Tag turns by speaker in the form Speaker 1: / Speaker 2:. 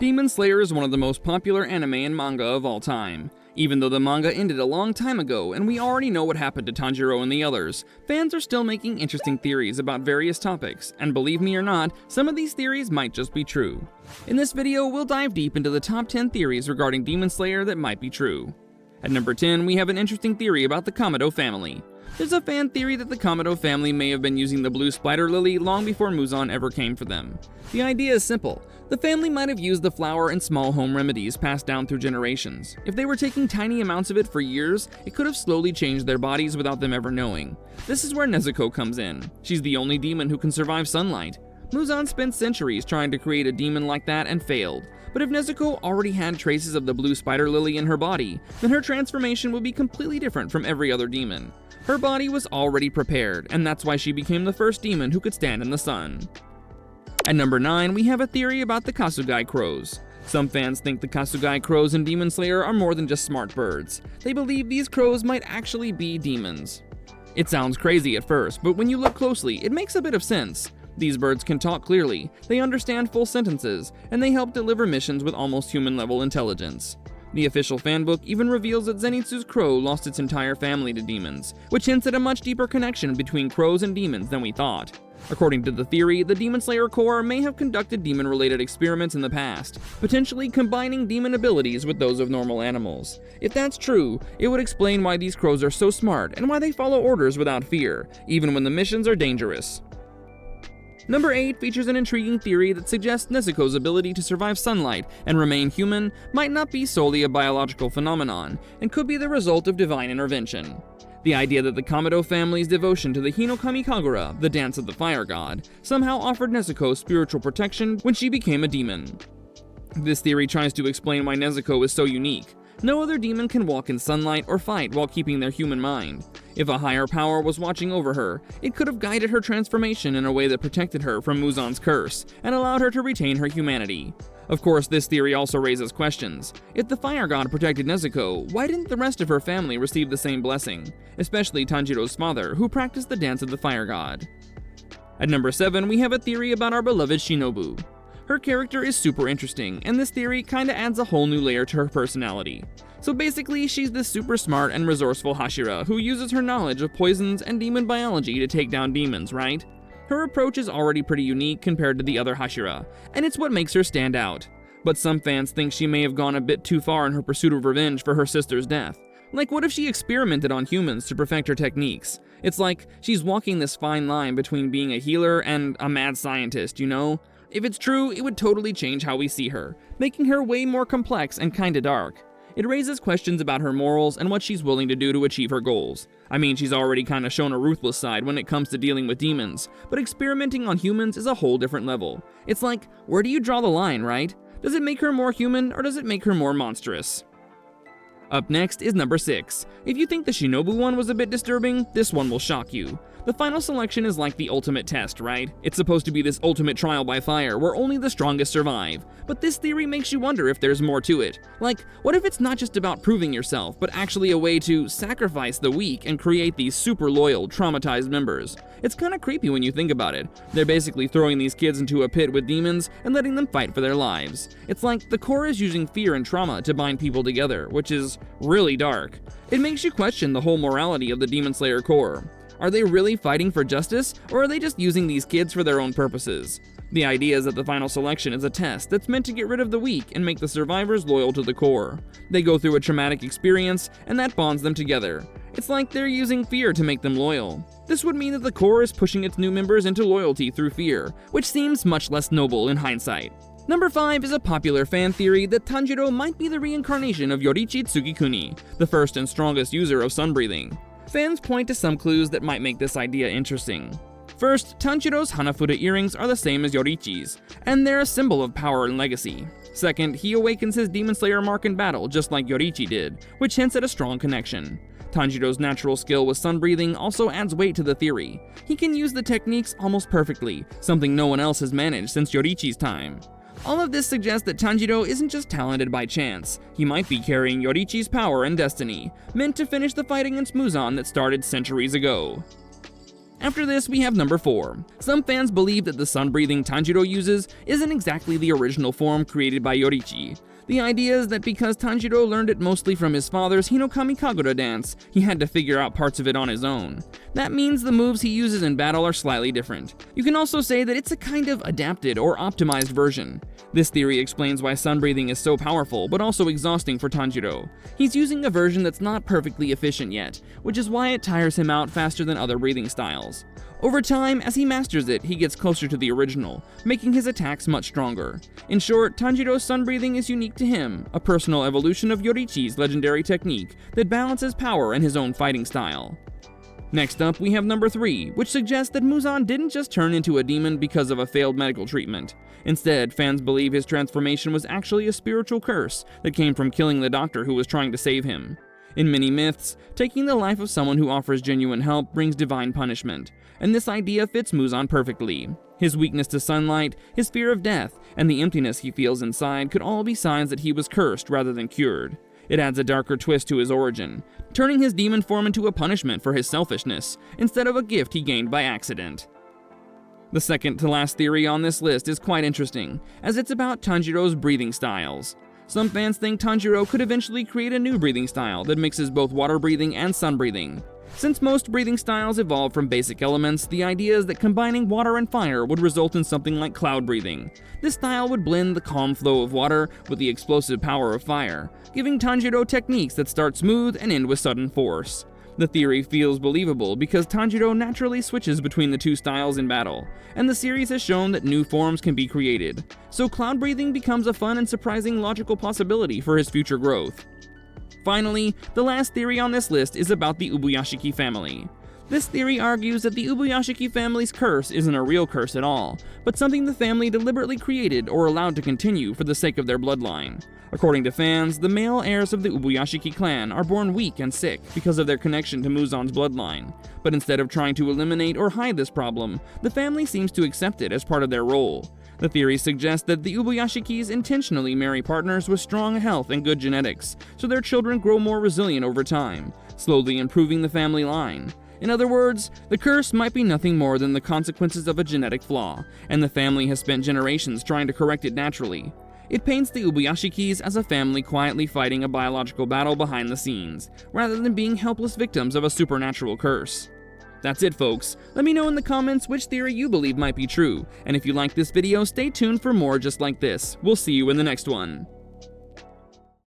Speaker 1: Demon Slayer is one of the most popular anime and manga of all time. Even though the manga ended a long time ago and we already know what happened to Tanjiro and the others, fans are still making interesting theories about various topics, and believe me or not, some of these theories might just be true. In this video, we'll dive deep into the top 10 theories regarding Demon Slayer that might be true. At number 10, we have an interesting theory about the Kamado family. There's a fan theory that the Kamado family may have been using the blue spider lily long before Muzan ever came for them. The idea is simple. The family might have used the flower in small home remedies passed down through generations. If they were taking tiny amounts of it for years, it could have slowly changed their bodies without them ever knowing. This is where Nezuko comes in. She's the only demon who can survive sunlight. Muzan spent centuries trying to create a demon like that and failed. But if Nezuko already had traces of the blue spider lily in her body, then her transformation would be completely different from every other demon. Her body was already prepared, and that's why she became the first demon who could stand in the sun. At number 9, we have a theory about the Kasugai Crows. Some fans think the Kasugai Crows in Demon Slayer are more than just smart birds. They believe these crows might actually be demons. It sounds crazy at first, but when you look closely, it makes a bit of sense. These birds can talk clearly, they understand full sentences, and they help deliver missions with almost human-level intelligence. The official fanbook even reveals that Zenitsu's crow lost its entire family to demons, which hints at a much deeper connection between crows and demons than we thought. According to the theory, the Demon Slayer Corps may have conducted demon-related experiments in the past, potentially combining demon abilities with those of normal animals. If that's true, it would explain why these crows are so smart and why they follow orders without fear, even when the missions are dangerous. Number 8 features an intriguing theory that suggests Nezuko's ability to survive sunlight and remain human might not be solely a biological phenomenon, and could be the result of divine intervention. The idea that the Kamado family's devotion to the Hinokami Kagura, the dance of the fire god, somehow offered Nezuko spiritual protection when she became a demon. This theory tries to explain why Nezuko is so unique. No other demon can walk in sunlight or fight while keeping their human mind. If a higher power was watching over her, it could have guided her transformation in a way that protected her from Muzan's curse, and allowed her to retain her humanity. Of course, this theory also raises questions. If the fire god protected Nezuko, why didn't the rest of her family receive the same blessing? Especially Tanjiro's father, who practiced the dance of the fire god. At number 7, we have a theory about our beloved Shinobu. Her character is super interesting, and this theory kinda adds a whole new layer to her personality. So basically, she's this super smart and resourceful Hashira who uses her knowledge of poisons and demon biology to take down demons, right? Her approach is already pretty unique compared to the other Hashira, and it's what makes her stand out. But some fans think she may have gone a bit too far in her pursuit of revenge for her sister's death. Like, what if she experimented on humans to perfect her techniques? It's like she's walking this fine line between being a healer and a mad scientist, you know? If it's true, it would totally change how we see her, making her way more complex and kinda dark. It raises questions about her morals and what she's willing to do to achieve her goals. I mean, she's already kinda shown a ruthless side when it comes to dealing with demons, but experimenting on humans is a whole different level. It's like, where do you draw the line, right? Does it make her more human, or does it make her more monstrous? Up next is number 6. If you think the Shinobu one was a bit disturbing, this one will shock you. The final selection is like the ultimate test, right? It's supposed to be this ultimate trial by fire where only the strongest survive. But this theory makes you wonder if there's more to it. Like, what if it's not just about proving yourself, but actually a way to sacrifice the weak and create these super loyal, traumatized members? It's kinda creepy when you think about it. They're basically throwing these kids into a pit with demons and letting them fight for their lives. It's like the core is using fear and trauma to bind people together, which is really dark. It makes you question the whole morality of the Demon Slayer core. Are they really fighting for justice, or are they just using these kids for their own purposes? The idea is that the final selection is a test that's meant to get rid of the weak and make the survivors loyal to the core. They go through a traumatic experience, and that bonds them together. It's like they're using fear to make them loyal. This would mean that the core is pushing its new members into loyalty through fear, which seems much less noble in hindsight. Number 5 is a popular fan theory that Tanjiro might be the reincarnation of Yoriichi Tsukikuni, the first and strongest user of sun breathing. Fans point to some clues that might make this idea interesting. First, Tanjiro's Hanafuda earrings are the same as Yoriichi's, and they're a symbol of power and legacy. Second, he awakens his Demon Slayer mark in battle just like Yoriichi did, which hints at a strong connection. Tanjiro's natural skill with sun breathing also adds weight to the theory. He can use the techniques almost perfectly, something no one else has managed since Yoriichi's time. All of this suggests that Tanjiro isn't just talented by chance. He might be carrying Yoriichi's power and destiny, meant to finish the fight against Muzan that started centuries ago. After this, we have number 4. Some fans believe that the sun-breathing Tanjiro uses isn't exactly the original form created by Yoriichi. The idea is that because Tanjiro learned it mostly from his father's Hinokami Kagura dance, he had to figure out parts of it on his own. That means the moves he uses in battle are slightly different. You can also say that it's a kind of adapted or optimized version. This theory explains why sun breathing is so powerful, but also exhausting for Tanjiro. He's using a version that's not perfectly efficient yet, which is why it tires him out faster than other breathing styles. Over time, as he masters it, he gets closer to the original, making his attacks much stronger. In short, Tanjiro's sun breathing is unique to him, a personal evolution of Yoriichi's legendary technique that balances power and his own fighting style. Next up, we have number 3, which suggests that Muzan didn't just turn into a demon because of a failed medical treatment. Instead, fans believe his transformation was actually a spiritual curse that came from killing the doctor who was trying to save him. In many myths, taking the life of someone who offers genuine help brings divine punishment, and this idea fits Muzan perfectly. His weakness to sunlight, his fear of death, and the emptiness he feels inside could all be signs that he was cursed rather than cured. It adds a darker twist to his origin, turning his demon form into a punishment for his selfishness, instead of a gift he gained by accident. The second to last theory on this list is quite interesting, as it's about Tanjiro's breathing styles. Some fans think Tanjiro could eventually create a new breathing style that mixes both water breathing and sun breathing. Since most breathing styles evolve from basic elements, the idea is that combining water and fire would result in something like cloud breathing. This style would blend the calm flow of water with the explosive power of fire, giving Tanjiro techniques that start smooth and end with sudden force. The theory feels believable because Tanjiro naturally switches between the two styles in battle, and the series has shown that new forms can be created, so cloud breathing becomes a fun and surprising logical possibility for his future growth. Finally, the last theory on this list is about the Ubuyashiki family. This theory argues that the Ubuyashiki family's curse isn't a real curse at all, but something the family deliberately created or allowed to continue for the sake of their bloodline. According to fans, the male heirs of the Ubuyashiki clan are born weak and sick because of their connection to Muzan's bloodline. But instead of trying to eliminate or hide this problem, the family seems to accept it as part of their role. The theory suggests that the Ubuyashikis intentionally marry partners with strong health and good genetics, so their children grow more resilient over time, slowly improving the family line. In other words, the curse might be nothing more than the consequences of a genetic flaw, and the family has spent generations trying to correct it naturally. It paints the Ubuyashikis as a family quietly fighting a biological battle behind the scenes, rather than being helpless victims of a supernatural curse. That's it, folks. Let me know in the comments which theory you believe might be true, and if you like this video, stay tuned for more just like this. We'll see you in the next one.